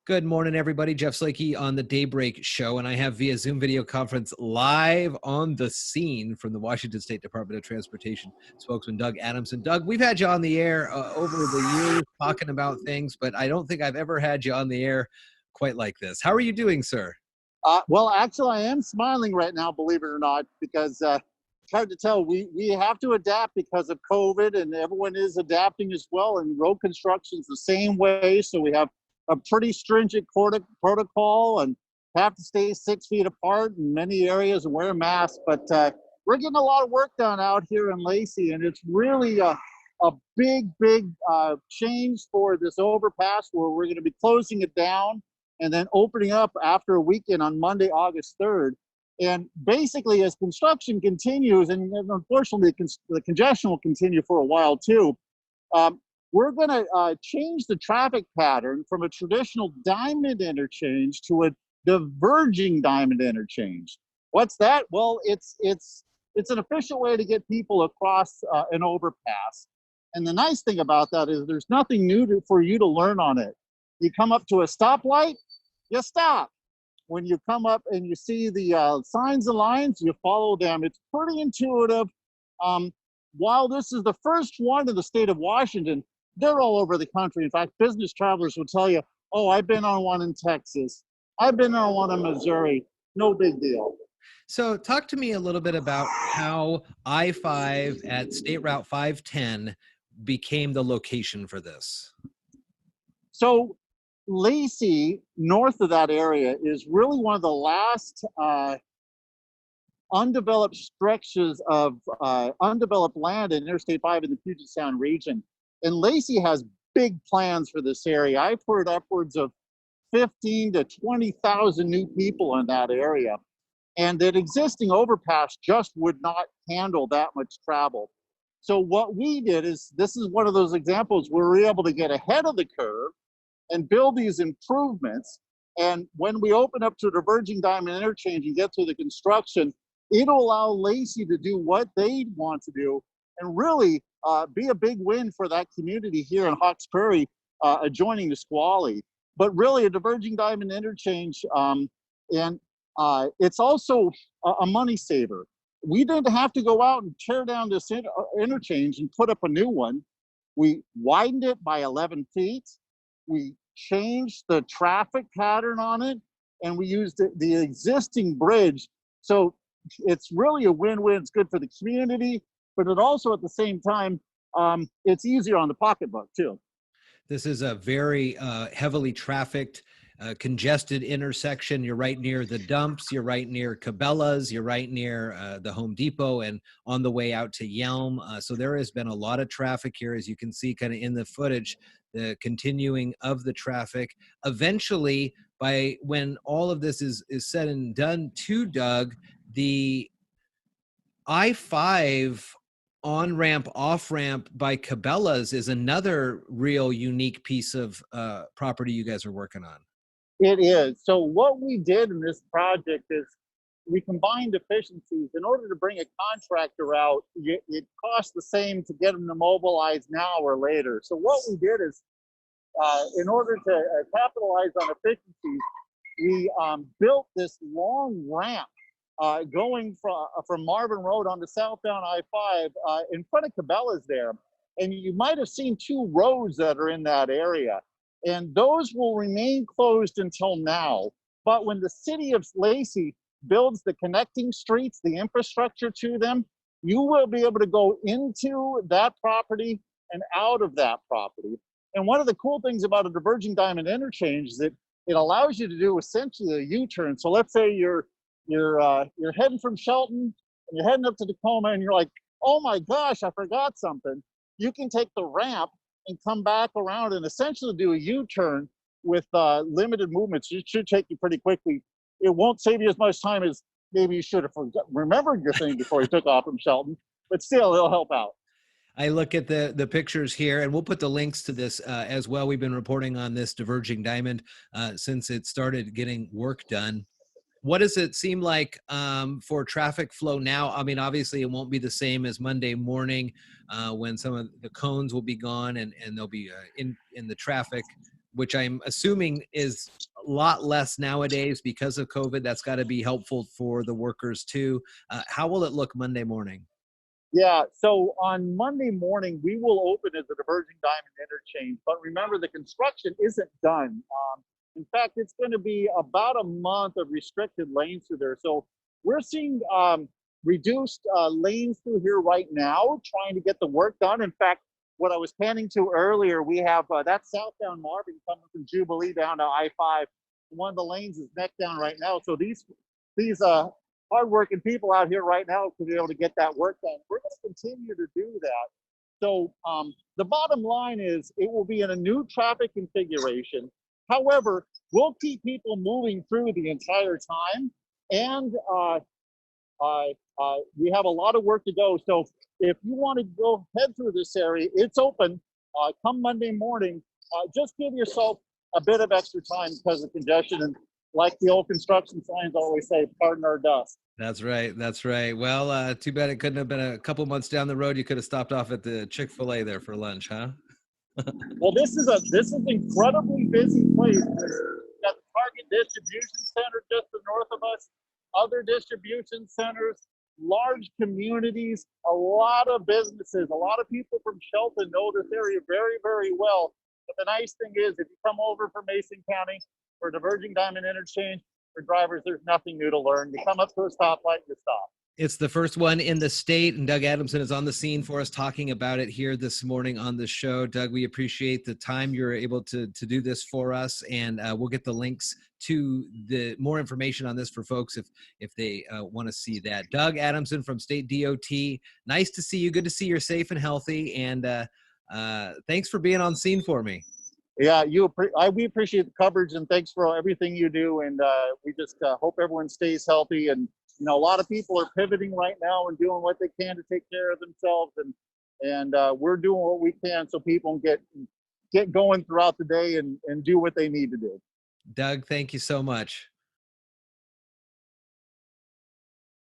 Good morning, everybody. Jeff Slakey on the Daybreak Show, and I have via Zoom video conference live on the scene from the Washington State Department of Transportation spokesman Doug Adamson. Doug, we've had you on the air over the years talking about things, but I don't think I've ever had you on the air quite like this. How are you doing, sir? Well, actually, I am smiling right now, believe it or not, because it's hard to tell. We have to adapt because of COVID, and everyone is adapting as well. And road construction is the same way, so we have a pretty stringent protocol and have to stay 6 feet apart in many areas and wear masks. But we're getting a lot of work done out here in Lacey, and it's really a big change for this overpass where we're going to be closing it down and then opening up after a weekend on Monday, August 3rd. And basically, as construction continues, and unfortunately the congestion will continue for a while too, we're going to change the traffic pattern from a traditional diamond interchange to a diverging diamond interchange. What's that? Well, it's an efficient way to get people across an overpass. And the nice thing about that is there's nothing new for you to learn on it. You come up to a stoplight, you stop. When you come up and you see the signs and lines, you follow them. It's pretty intuitive. While this is the first one in the state of Washington, they're all over the country. In fact, business travelers will tell you, oh, I've been on one in Texas. I've been on one in Missouri. No big deal. So talk to me a little bit about how I-5 at State Route 510 became the location for this. So Lacey, north of that area, is really one of the last undeveloped stretches of undeveloped land in Interstate 5 in the Puget Sound region. And Lacey has big plans for this area. I've heard upwards of 15 to 20,000 new people in that area. And that existing overpass just would not handle that much travel. So what we did is, this is one of those examples where we're able to get ahead of the curve and build these improvements. And when we open up to diverging diamond interchange and get through the construction, it'll allow Lacey to do what they want to do and really be a big win for that community here in Hawks Prairie, adjoining Nisqually. But really a diverging diamond interchange, and it's also a money saver. We didn't have to go out and tear down this interchange and put up a new one. We widened it by 11 feet. We changed the traffic pattern on it, and we used the existing bridge. So it's really a win-win. It's good for the community, but it also at the same time, it's easier on the pocketbook too. This is a very heavily trafficked, congested intersection. You're right near the dumps. You're right near Cabela's. You're right near the Home Depot and on the way out to Yelm. So there has been a lot of traffic here, as you can see kind of in the footage, the continuing of the traffic. Eventually, by when all of this is said and done too, Doug, the I-5 on-ramp, off-ramp by Cabela's is another real unique piece of property you guys are working on. It is. So what we did in this project is we combined efficiencies. In order to bring a contractor out, it costs the same to get them to mobilize now or later. So what we did is, in order to capitalize on efficiencies, we built this long ramp going from Marvin Road on the southbound I-5 in front of Cabela's there. And you might have seen two roads that are in that area. And those will remain closed until now. But when the city of Lacey builds the connecting streets, the infrastructure to them, you will be able to go into that property and out of that property. And one of the cool things about a diverging diamond interchange is that it allows you to do essentially a U-turn. So let's say you're heading from Shelton and you're heading up to Tacoma and you're like, oh my gosh, I forgot something. You can take the ramp and come back around and essentially do a U-turn with limited movements. It should take you pretty quickly. It won't save you as much time as maybe you should have remembered your thing before you took off from Shelton, but still it'll help out. I look at the pictures here, and we'll put the links to this as well. We've been reporting on this diverging diamond since it started getting work done. What does it seem like for traffic flow now? I mean, obviously it won't be the same as Monday morning when some of the cones will be gone and they'll be in the traffic which I'm assuming is a lot less nowadays because of COVID. That's got to be helpful for the workers too. How will it look Monday morning? Yeah, so on Monday morning, we will open as a diverging diamond interchange. But remember, the construction isn't done. In fact, it's going to be about a month of restricted lanes through there. So we're seeing reduced lanes through here right now, trying to get the work done. In fact, what I was panning to earlier, we have that southbound Marvin coming from Jubilee down to I-5. One of the lanes is neck down right now. So these hardworking people out here right now to be able to get that work done. We're going to continue to do that. So the bottom line is it will be in a new traffic configuration. However, we'll keep people moving through the entire time. And we have a lot of work to go. So if you want to go head through this area, it's open. Come Monday morning, just give yourself a bit of extra time because of congestion. And like the old construction signs always say, pardon our dust. That's right. That's right. Well, too bad it couldn't have been a couple months down the road. You could have stopped off at the Chick-fil-A there for lunch, huh? Well, this is an incredibly busy place. We've got the Target Distribution Center just to the north of us, other distribution centers, large communities, a lot of businesses, a lot of people from Shelton know this area very, very well. But the nice thing is, if you come over from Mason County for diverging diamond interchange, for drivers, there's nothing new to learn. You come up to a stoplight, you stop. It's the first one in the state, and Doug Adamson is on the scene for us talking about it here this morning on the show. Doug, we appreciate the time you're able to do this for us, and we'll get the links to the more information on this for folks if they want to see that. Doug Adamson from State DOT, nice to see you. Good to see you're safe and healthy, and thanks for being on scene for me. Yeah, we appreciate the coverage, and thanks for everything you do. And we just hope everyone stays healthy. And a lot of people are pivoting right now and doing what they can to take care of themselves, and we're doing what we can so people get going throughout the day and do what they need to do. Doug, thank you so much.